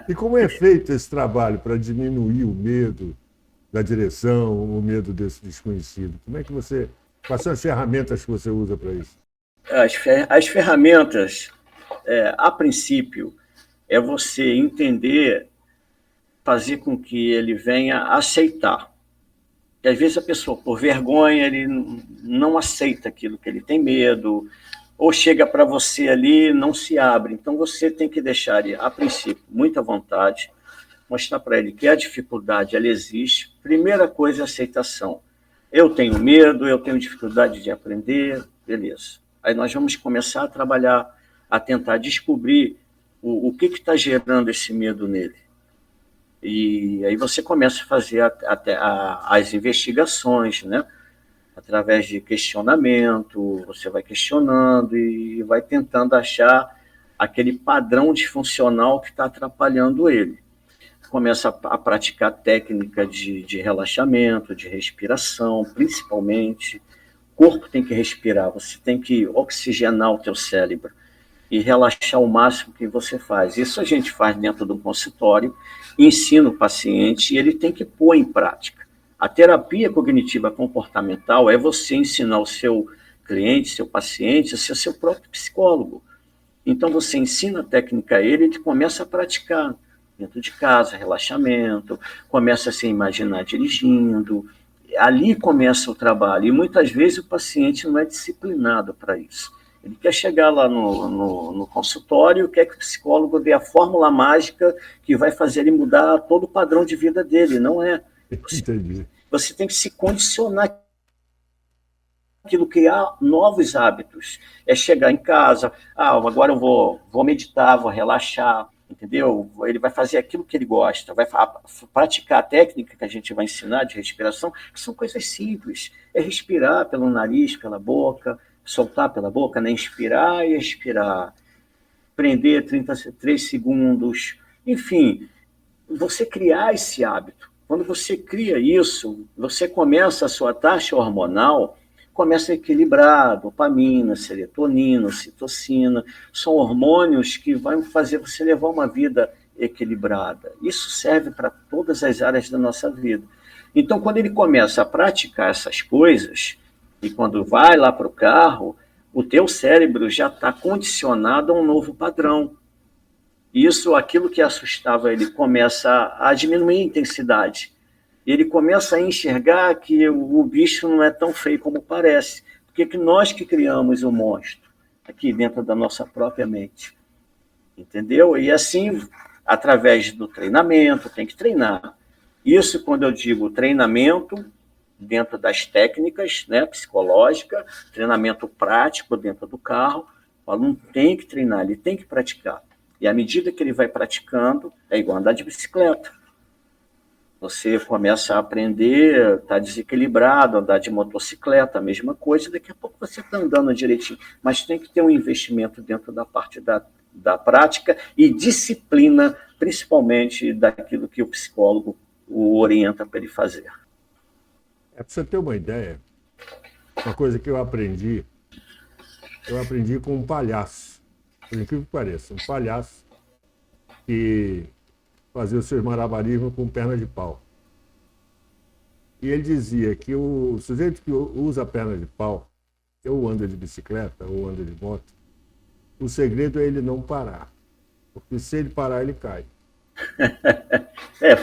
E como é feito esse trabalho para diminuir o medo da direção, o medo desse desconhecido? Quais são as ferramentas que você usa para isso? As ferramentas, a princípio, é você entender, fazer com que ele venha aceitar. E às vezes a pessoa, por vergonha, ele não aceita aquilo que ele tem medo, ou chega para você ali, não se abre. Então você tem que deixar ele, a princípio, muita vontade, mostrar para ele que a dificuldade ela existe. Primeira coisa é a aceitação. Eu tenho medo, eu tenho dificuldade de aprender, beleza. Aí nós vamos começar a trabalhar, a tentar descobrir o que está gerando esse medo nele. E aí você começa a fazer até as investigações, né? Através de questionamento, você vai questionando e vai tentando achar aquele padrão disfuncional que está atrapalhando ele. Começa a praticar técnica de relaxamento, de respiração, principalmente. O corpo tem que respirar, você tem que oxigenar o teu cérebro e relaxar o máximo que você faz. Isso a gente faz dentro do consultório, ensina o paciente e ele tem que pôr em prática. A terapia cognitiva comportamental é você ensinar o seu cliente, seu paciente, a ser seu próprio psicólogo. Então você ensina a técnica a ele começa a praticar dentro de casa, relaxamento, começa a se imaginar dirigindo. Ali começa o trabalho. E muitas vezes o paciente não é disciplinado para isso. Ele quer chegar lá no consultório, quer que o psicólogo dê a fórmula mágica que vai fazer ele mudar todo o padrão de vida dele. Não é. Você tem que se condicionar aquilo, criar novos hábitos. É chegar em casa, agora eu vou meditar, vou relaxar. entendeu? Ele vai fazer aquilo que ele gosta, vai praticar a técnica que a gente vai ensinar de respiração, que são coisas simples. É respirar pelo nariz, pela boca, soltar pela boca, né? Inspirar e expirar. Prender 33 segundos. Enfim, você criar esse hábito. Quando você cria isso, você começa a sua taxa hormonal, começa a equilibrar, dopamina, serotonina, ocitocina, são hormônios que vão fazer você levar uma vida equilibrada. Isso serve para todas as áreas da nossa vida. Então, quando ele começa a praticar essas coisas, e quando vai lá para o carro, o teu cérebro já está condicionado a um novo padrão. Isso, aquilo que assustava ele, começa a diminuir a intensidade. Ele começa a enxergar que o bicho não é tão feio como parece, porque que nós que criamos o monstro aqui dentro da nossa própria mente, entendeu? E assim, através do treinamento, tem que treinar. Isso, quando eu digo treinamento, dentro das técnicas, né, psicológica, treinamento prático dentro do carro, o aluno tem que treinar, ele tem que praticar. E à medida que ele vai praticando, é igual andar de bicicleta. Você começa a aprender, está desequilibrado, andar de motocicleta, a mesma coisa, daqui a pouco você está andando direitinho. Mas tem que ter um investimento dentro da parte da prática e disciplina, principalmente daquilo que o psicólogo o orienta para ele fazer. Para você ter uma ideia, uma coisa que eu aprendi com um palhaço, por incrível que pareça, um palhaço que fazia os seus malabarismos com perna de pau. E ele dizia que o sujeito que usa a perna de pau, ou anda de bicicleta, ou anda de moto, o segredo é ele não parar. Porque se ele parar, ele cai.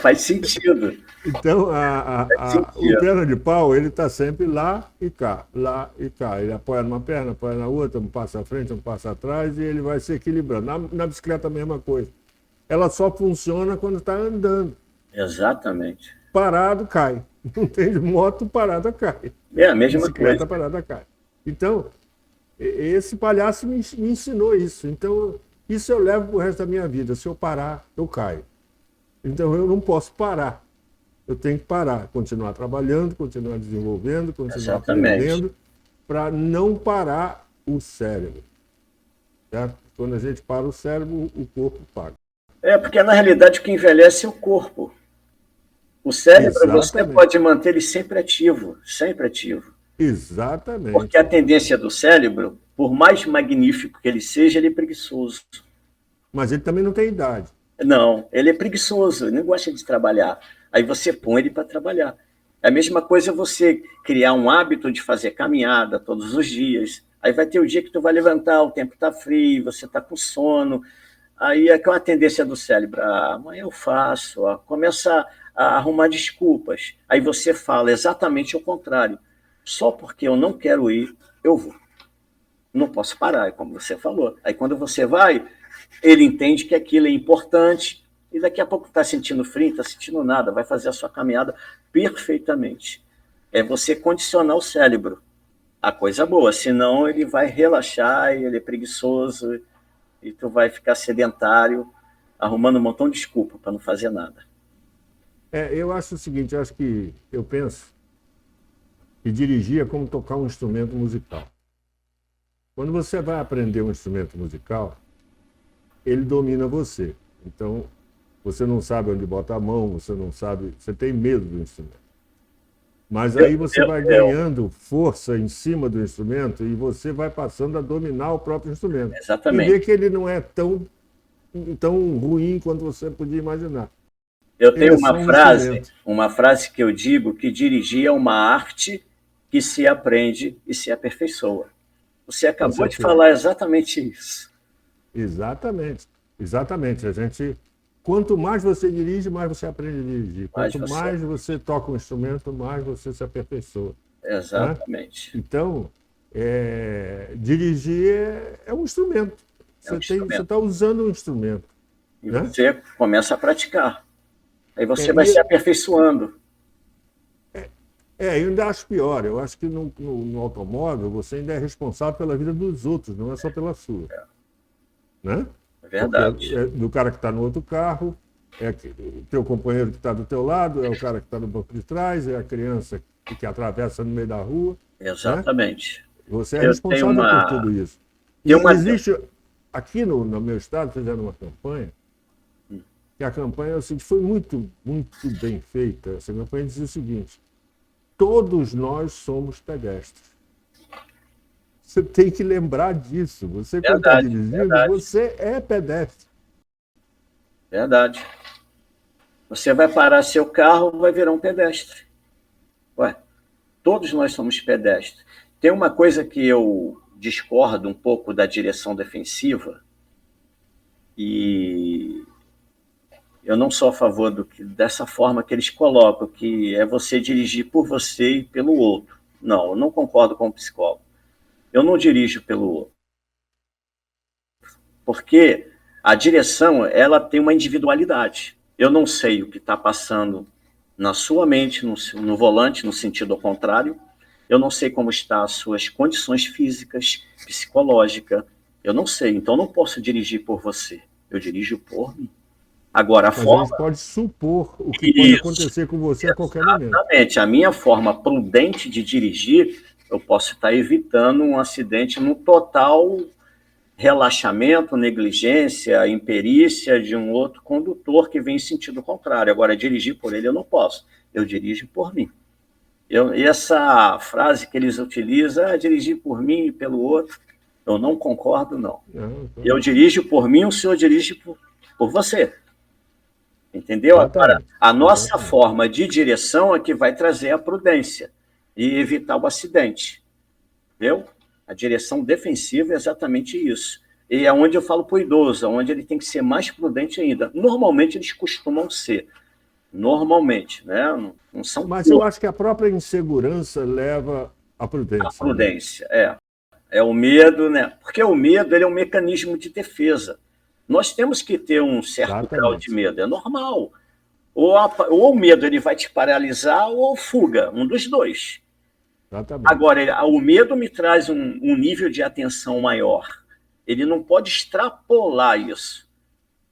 Faz sentido. Então, o perna de pau, ele está sempre lá e cá, lá e cá. Ele apoia numa perna, apoia na outra, um passa à frente, um passa atrás, e ele vai se equilibrando. Na bicicleta, a mesma coisa. Ela só funciona quando está andando. Exatamente. Parado, cai. Não tem moto, parada, cai. É a mesma bicicleta, coisa. Parada, cai. Então, esse palhaço me ensinou isso. Então, isso eu levo para o resto da minha vida. Se eu parar, eu caio. Então, eu não posso parar. Eu tenho que parar, continuar trabalhando, continuar desenvolvendo, continuar aprendendo, para não parar o cérebro. Certo? Quando a gente para o cérebro, o corpo para. Porque na realidade o que envelhece é o corpo. O cérebro, Exatamente. Você pode manter ele sempre ativo, sempre ativo. Exatamente. Porque a tendência do cérebro, por mais magnífico que ele seja, ele é preguiçoso. Mas ele também não tem idade. Não, ele é preguiçoso, ele não gosta de trabalhar. Aí você põe ele para trabalhar. É a mesma coisa você criar um hábito de fazer caminhada todos os dias. Aí vai ter o dia que tu vai levantar, o tempo está frio, você está com sono. Aí é que é uma tendência do cérebro. Amanhã eu faço. Começa a arrumar desculpas. Aí você fala exatamente o contrário. Só porque eu não quero ir, eu vou. Não posso parar, como você falou. Aí quando você vai, ele entende que aquilo é importante e daqui a pouco está sentindo frio, está sentindo nada, vai fazer a sua caminhada perfeitamente. É você condicionar o cérebro a coisa boa, senão ele vai relaxar, ele é preguiçoso e tu vai ficar sedentário, arrumando um montão de desculpa para não fazer nada. Eu acho o seguinte, eu penso que dirigir é como tocar um instrumento musical. Quando você vai aprender um instrumento musical, ele domina você. Então, você não sabe onde bota a mão, você não sabe, você tem medo do instrumento. Mas aí você vai ganhando força em cima do instrumento e você vai passando a dominar o próprio instrumento. Exatamente. E ver que ele não é tão ruim quanto você podia imaginar. Eu tenho uma frase que eu digo que dirigir é uma arte que se aprende e se aperfeiçoa. Você acabou de falar exatamente isso. Exatamente. Quanto mais você dirige, mais você aprende a dirigir. Quanto mais você toca um instrumento, mais você se aperfeiçoa. Exatamente. Né? Então, dirigir é um instrumento. Você está usando um instrumento. E você começa a praticar. Aí você vai se aperfeiçoando. Eu ainda acho pior. Eu acho que no automóvel você ainda é responsável pela vida dos outros, não é só pela sua. Né? verdade. Porque é do cara que está no outro carro, é o teu companheiro que está do teu lado, é o cara que está no banco de trás, é a criança que atravessa no meio da rua. Exatamente. Né? Você é responsável por tudo isso. E existe, aqui no meu estado, fizeram uma campanha, que a campanha assim, foi muito, muito bem feita. Essa campanha dizia o seguinte: todos nós somos pedestres. Você tem que lembrar disso. Você, quando está dirigindo, você é pedestre. Verdade. Você vai parar seu carro, vai virar um pedestre. Ué, todos nós somos pedestres. Tem uma coisa que eu discordo um pouco da direção defensiva, e eu não sou a favor dessa forma que eles colocam, que é você dirigir por você e pelo outro. Não, eu não concordo com o psicólogo. Eu não dirijo pelo outro. Porque a direção, ela tem uma individualidade. Eu não sei o que está passando na sua mente, no volante, no sentido ao contrário. Eu não sei como estão as suas condições físicas, psicológicas. Eu não sei, então eu não posso dirigir por você. Eu dirijo por mim. Agora, a forma... a gente pode supor o que pode acontecer com você a qualquer momento. Exatamente. A minha forma prudente de dirigir, eu posso estar evitando um acidente no total relaxamento, negligência, imperícia de um outro condutor que vem em sentido contrário. Agora, dirigir por ele eu não posso. Eu dirijo por mim. E essa frase que eles utilizam, dirigir por mim e pelo outro, eu não concordo, não. Eu dirijo por mim, o senhor dirige por você. Entendeu? Agora, a nossa forma de direção é que vai trazer a prudência e evitar o acidente. Entendeu? A direção defensiva é exatamente isso. E é onde eu falo para o idoso, onde ele tem que ser mais prudente ainda. Normalmente, eles costumam ser. Normalmente, né? Não são. Mas eu acho que a própria insegurança leva à prudência. A prudência, né? É o medo, né? Porque o medo, ele é um mecanismo de defesa. Nós temos que ter um certo grau de medo, é normal. Ou o medo ele vai te paralisar, ou fuga, um dos dois. Exatamente. Agora, o medo me traz um nível de atenção maior. Ele não pode extrapolar isso.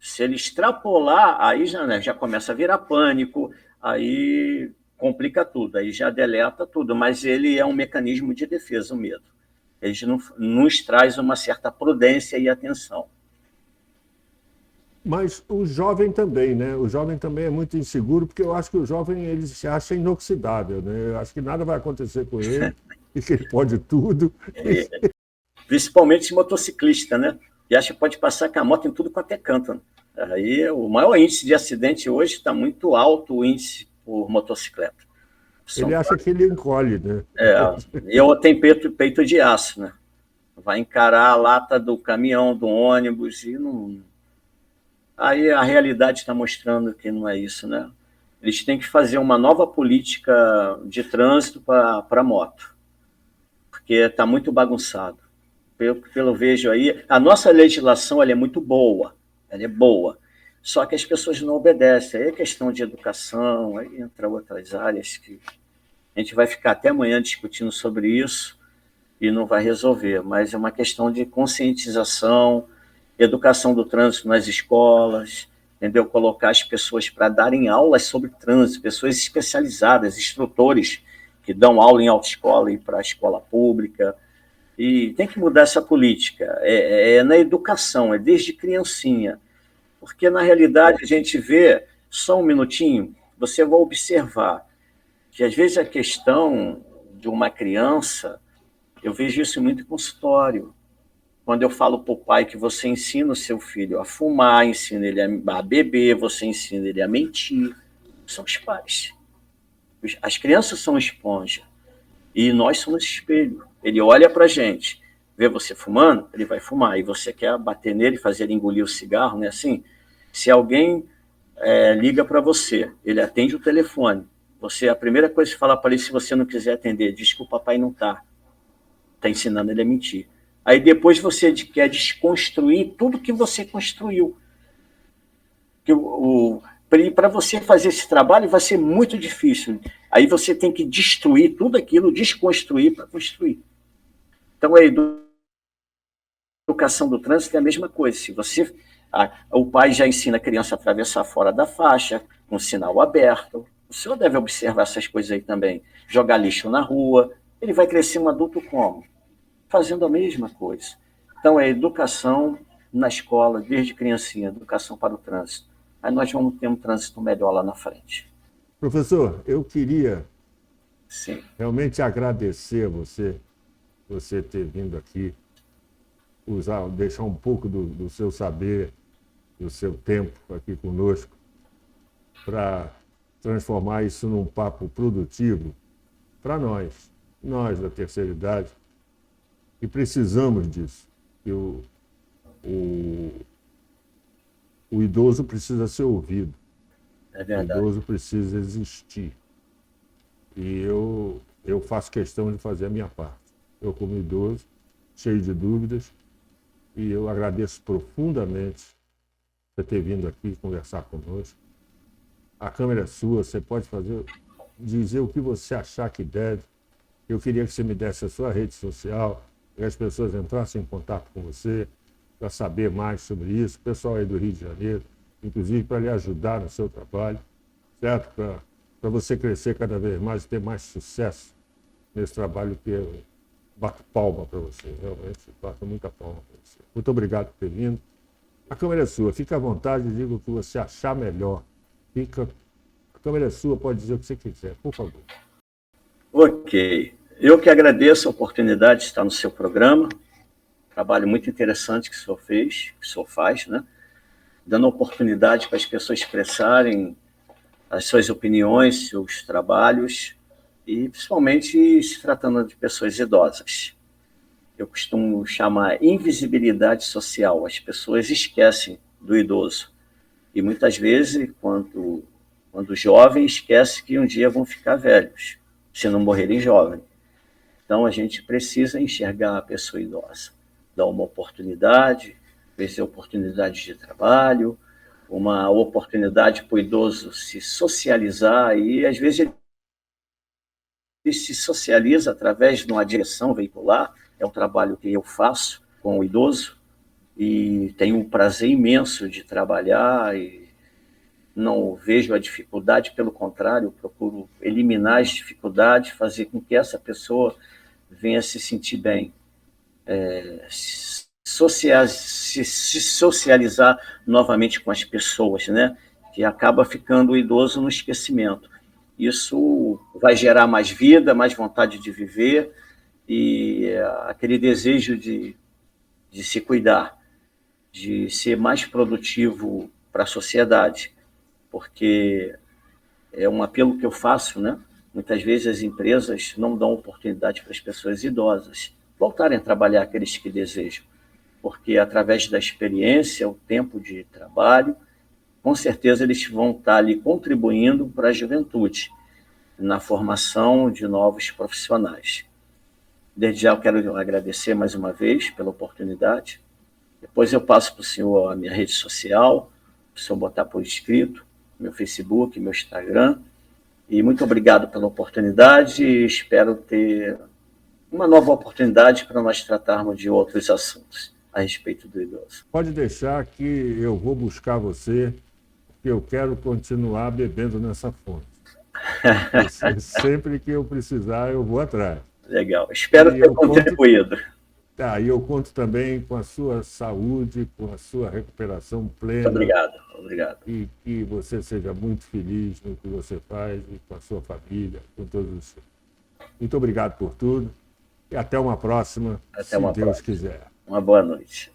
Se ele extrapolar, aí já começa a virar pânico, aí complica tudo, aí já deleta tudo. Mas ele é um mecanismo de defesa, o medo. Ele nos traz uma certa prudência e atenção. Mas o jovem também, né? O jovem também é muito inseguro, porque eu acho que o jovem ele se acha inoxidável, né? Eu acho que nada vai acontecer com ele, e que ele pode tudo. Principalmente esse motociclista, né? E acha que pode passar com a moto em tudo quanto é canto. Né? Aí o maior índice de acidente hoje está muito alto, o índice por motocicleta. Ele acha que ele encolhe, né? Eu tenho peito de aço, né? Vai encarar a lata do caminhão, do ônibus, e não... Aí a realidade está mostrando que não é isso, né? Eles têm que fazer uma nova política de trânsito para a moto, porque está muito bagunçado. Pelo vejo aí, a nossa legislação ela é muito boa, ela é boa, só que as pessoas não obedecem. Aí é questão de educação, aí entra outras áreas que a gente vai ficar até amanhã discutindo sobre isso e não vai resolver, mas é uma questão de conscientização, educação do trânsito nas escolas, entendeu? Colocar as pessoas para darem aulas sobre trânsito, pessoas especializadas, instrutores que dão aula em autoescola e para a escola pública. E tem que mudar essa política. É na educação, é desde criancinha. Porque, na realidade, a gente vê, só um minutinho, você vai observar que, às vezes, a questão de uma criança, eu vejo isso muito em consultório. Quando eu falo para o pai que você ensina o seu filho a fumar, ensina ele a beber, você ensina ele a mentir, são os pais. As crianças são esponja e nós somos espelho. Ele olha para a gente, vê você fumando, ele vai fumar. E você quer bater nele, fazer ele engolir o cigarro, não é assim? Se alguém liga para você, ele atende o telefone, a primeira coisa que você fala para ele, se você não quiser atender, diz que o papai não está ensinando ele a mentir. Aí depois você quer desconstruir tudo que você construiu. Para você fazer esse trabalho vai ser muito difícil. Aí você tem que destruir tudo aquilo, desconstruir para construir. Então a educação do trânsito é a mesma coisa. Se você O pai já ensina a criança a atravessar fora da faixa, com sinal aberto. O senhor deve observar essas coisas aí também. Jogar lixo na rua. Ele vai crescer um adulto como? Fazendo a mesma coisa. Então, é educação na escola, desde criancinha, educação para o trânsito. Aí nós vamos ter um trânsito melhor lá na frente. Professor, eu queria Sim. realmente agradecer a você ter vindo aqui, deixar um pouco do seu saber, do seu tempo aqui conosco, para transformar isso num papo produtivo para nós da terceira idade, e precisamos disso. Que o idoso precisa ser ouvido. É verdade. O idoso precisa existir. E eu faço questão de fazer a minha parte. Eu, como idoso, cheio de dúvidas, e eu agradeço profundamente você ter vindo aqui conversar conosco. A câmera é sua, você pode dizer o que você achar que deve. Eu queria que você me desse a sua rede social, que as pessoas entrassem em contato com você para saber mais sobre isso, o pessoal aí do Rio de Janeiro, inclusive para lhe ajudar no seu trabalho, certo? Para você crescer cada vez mais e ter mais sucesso nesse trabalho que eu bato palma para você, realmente bato muita palma para você. Muito obrigado por ter vindo. A câmera é sua, fica à vontade, diga o que você achar melhor. A câmera é sua, pode dizer o que você quiser, por favor. Ok. Eu que agradeço a oportunidade de estar no seu programa. Trabalho muito interessante que o senhor fez, que o senhor faz, né? Dando oportunidade para as pessoas expressarem as suas opiniões, seus trabalhos, e principalmente se tratando de pessoas idosas. Eu costumo chamar invisibilidade social. As pessoas esquecem do idoso. E muitas vezes, quando jovem, esquece que um dia vão ficar velhos, se não morrerem jovem. Então, a gente precisa enxergar a pessoa idosa, dar uma oportunidade, ver oportunidades de trabalho, uma oportunidade para o idoso se socializar, e às vezes ele se socializa através de uma direção veicular. É um trabalho que eu faço com o idoso e tenho um prazer imenso de trabalhar e não vejo a dificuldade, pelo contrário, procuro eliminar as dificuldades, fazer com que essa pessoa venha se sentir bem, se socializar novamente com as pessoas, né? Que acaba ficando o idoso no esquecimento. Isso vai gerar mais vida, mais vontade de viver e aquele desejo de se cuidar, de ser mais produtivo para a sociedade, porque é um apelo que eu faço, né? Muitas vezes as empresas não dão oportunidade para as pessoas idosas voltarem a trabalhar, aqueles que desejam, porque através da experiência, o tempo de trabalho, com certeza eles vão estar ali contribuindo para a juventude, na formação de novos profissionais. Desde já eu quero agradecer mais uma vez pela oportunidade. Depois eu passo para o senhor a minha rede social, para o senhor botar por escrito, meu Facebook, meu Instagram. E muito obrigado pela oportunidade e espero ter uma nova oportunidade para nós tratarmos de outros assuntos a respeito do idoso. Pode deixar que eu vou buscar você, porque eu quero continuar bebendo nessa fonte. Sempre que eu precisar, eu vou atrás. Legal. Espero ter contribuído. E eu conto também com a sua saúde, com a sua recuperação plena. Muito obrigado. E que você seja muito feliz no que você faz, e com a sua família, com todos os seus. Muito obrigado por tudo e até uma próxima, se Deus quiser. Uma boa noite.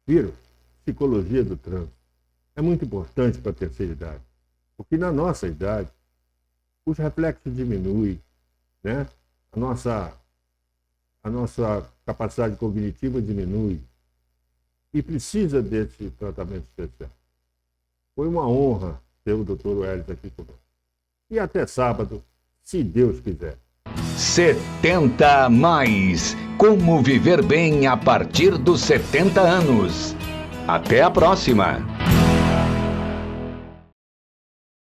Viram? Psicologia do trânsito é muito importante para a terceira idade, porque na nossa idade os reflexos diminuem, né? A nossa capacidade cognitiva diminui e precisa desse tratamento especial. Foi uma honra ter o Dr. Wellington aqui conosco. E até sábado, se Deus quiser. 70 mais. Como viver bem a partir dos 70 anos. Até a próxima.